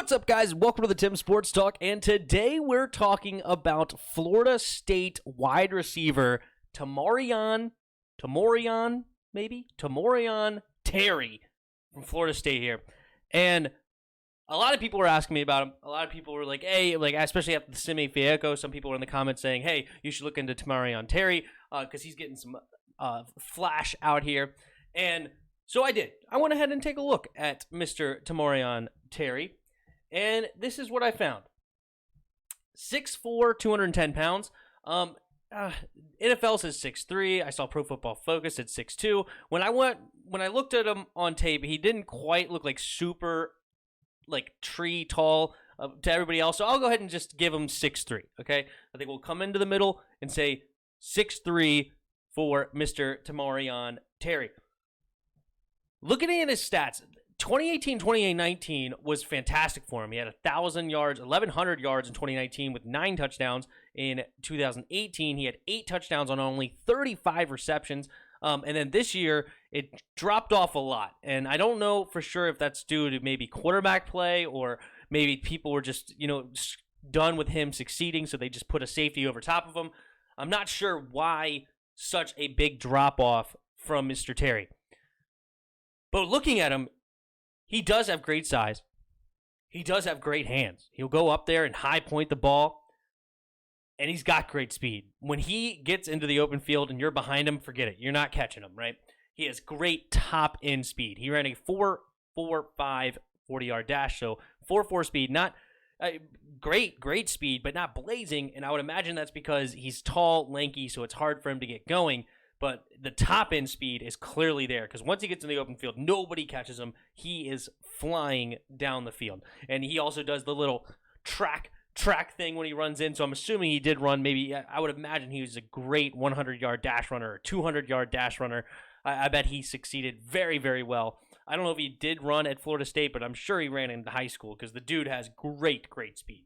What's up, guys? Welcome to the Tim Sports Talk, and today we're talking about Florida State wide receiver Tamorrion Terry from Florida State here. And a lot of people were asking me about him. A lot of people were like, hey, especially after the Simi Fieco, some people were in the comments saying, hey, you should look into Tamorrion Terry because he's getting some flash out here. And so I did. I went ahead and take a look at Mr. Tamorrion Terry. And this is what I found. 6'4", 210 pounds. NFL says 6'3". I saw Pro Football Focus at 6'2". When I looked at him on tape, he didn't quite look like super tree tall to everybody else. So I'll go ahead and just give him 6'3", okay? I think we'll come into the middle and say 6'3" for Mr. Tamorrion Terry. Looking at his stats, 2018-2019 was fantastic for him. He had 1,000 yards, 1,100 yards in 2019 with 9 touchdowns. In 2018, he had 8 touchdowns on only 35 receptions. And then this year, it dropped off a lot. And I don't know for sure if that's due to maybe quarterback play or maybe people were just, done with him succeeding, so they just put a safety over top of him. I'm not sure why such a big drop-off from Mr. Terry. But looking at him, he does have great size. He does have great hands. He'll go up there and high point the ball, and he's got great speed. When he gets into the open field and you're behind him, forget it. You're not catching him, right? He has great top-end speed. He ran a 4.45 40-yard dash, so 4.4 speed. Not great speed, but not blazing, and I would imagine that's because he's tall, lanky, so it's hard for him to get going. But the top-end speed is clearly there because once he gets in the open field, nobody catches him. He is flying down the field. And he also does the little track thing when he runs in. So I'm assuming he did run maybe, I would imagine he was a great 100-yard dash runner or 200-yard dash runner. I bet he succeeded very, very well. I don't know if he did run at Florida State, but I'm sure he ran in high school because the dude has great speed.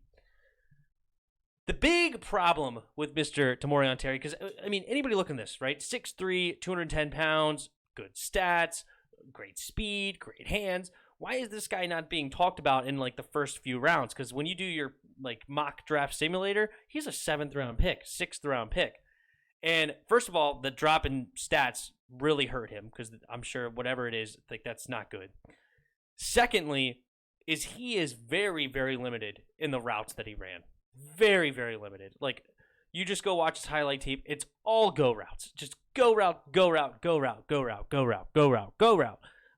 The big problem with Mr. Tamorrion Terry, because, anybody looking at this, right? 6'3", 210 pounds, good stats, great speed, great hands. Why is this guy not being talked about in, the first few rounds? Because when you do your, mock draft simulator, he's a 7th-round pick, 6th-round pick. And, first of all, the drop in stats really hurt him, because I'm sure whatever it is, that's not good. Secondly, he is very, very limited in the routes that he ran. Very, very limited. You just go watch his highlight tape. It's all go routes. Just go route,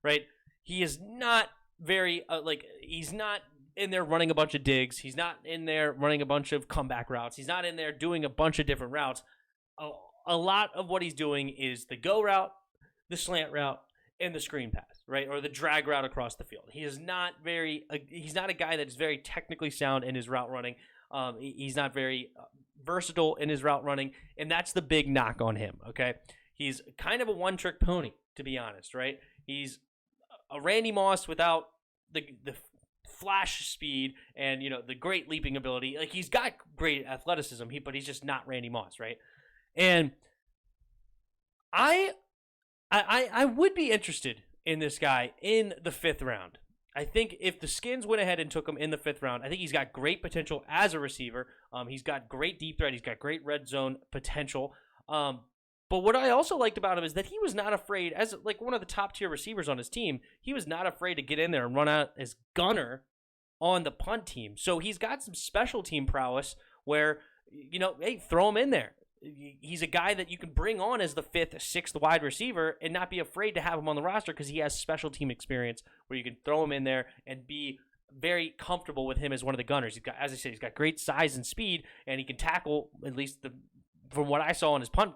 right? He is not very, he's not in there running a bunch of digs. He's not in there running a bunch of comeback routes. He's not in there doing a bunch of different routes. A lot of what he's doing is the go route, the slant route, and the screen pass, right? Or the drag route across the field. He's not a guy that's very technically sound in his route running. He's not very versatile in his route running, and that's the big knock on him, okay? He's kind of a one-trick pony, to be honest, right? He's a Randy Moss without the flash speed and, the great leaping ability. He's got great athleticism, but he's just not Randy Moss, right? And I would be interested in this guy in the 5th round. I think if the Skins went ahead and took him in the 5th round, I think he's got great potential as a receiver. He's got great deep threat. He's got great red zone potential. But what I also liked about him is that he was not afraid, as one of the top tier receivers on his team, he was not afraid to get in there and run out as gunner on the punt team. So he's got some special team prowess where, hey, throw him in there. He's a guy that you can bring on as the 5th, 6th wide receiver and not be afraid to have him on the roster because he has special team experience where you can throw him in there and be very comfortable with him as one of the gunners. He's got, as I said, he's got great size and speed, and he can tackle, at least from what I saw in his punt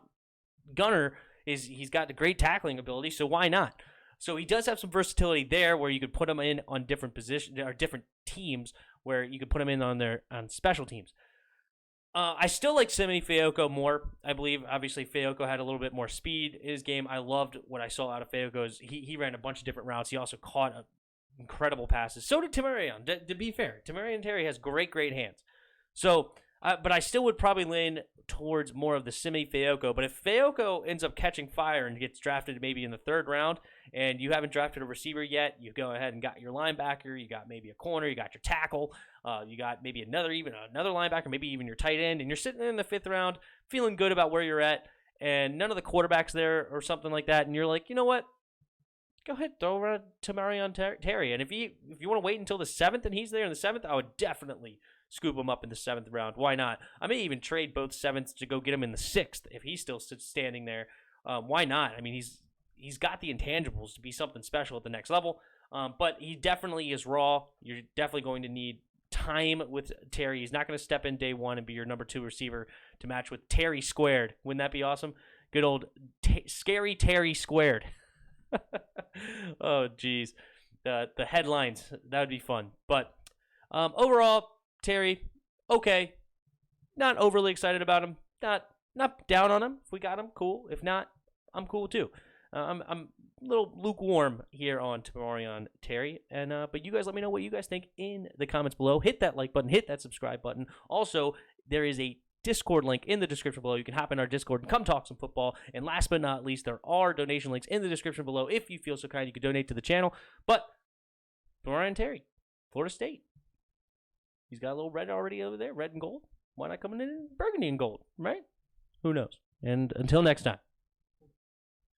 gunner, he's got the great tackling ability, so why not? So he does have some versatility there where you could put him in on different positions or different teams where you could put him in on special teams. I still like Simi Fieco more, I believe. Obviously, Fieco had a little bit more speed in his game. I loved what I saw out of Fieco. He ran a bunch of different routes. He also caught incredible passes. So did Tamorrion. To be fair, Tamorrion Terry has great hands. So But I still would probably lean towards more of the Simi Fayoko. But if Fayoko ends up catching fire and gets drafted maybe in the 3rd round, and you haven't drafted a receiver yet, you go ahead and got your linebacker, you got maybe a corner, you got your tackle, you got maybe another linebacker, maybe even your tight end, and you're sitting in the 5th round, feeling good about where you're at, and none of the quarterbacks there or something like that, and you're like, you know what? Go ahead, throw around Tamorrion Terry. And if you want to wait until the 7th and he's there in the 7th, I would definitely scoop him up in the 7th round. Why not? I may even trade both 7ths to go get him in the 6th if he's still standing there. Why not? I mean, he's got the intangibles to be something special at the next level. But he definitely is raw. You're definitely going to need time with Terry. He's not going to step in day 1 and be your number 2 receiver to match with Terry squared. Wouldn't that be awesome? Good old scary Terry squared. Oh, geez. The headlines, that would be fun. But overall, Terry, okay. Not overly excited about him. Not down on him. If we got him, cool. If not, I'm cool too. I'm a little lukewarm here on Tamorrion Terry. And but you guys let me know what you guys think in the comments below. Hit that like button. Hit that subscribe button. Also, there is a Discord link in the description below. You can hop in our Discord and come talk some football. And last but not least, there are donation links in the description below. If you feel so kind, you can donate to the channel. But Tamorrion Terry, Florida State. He's got a little red already over there, red and gold. Why not coming in burgundy and gold, right? Who knows? And until next time.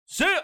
See ya!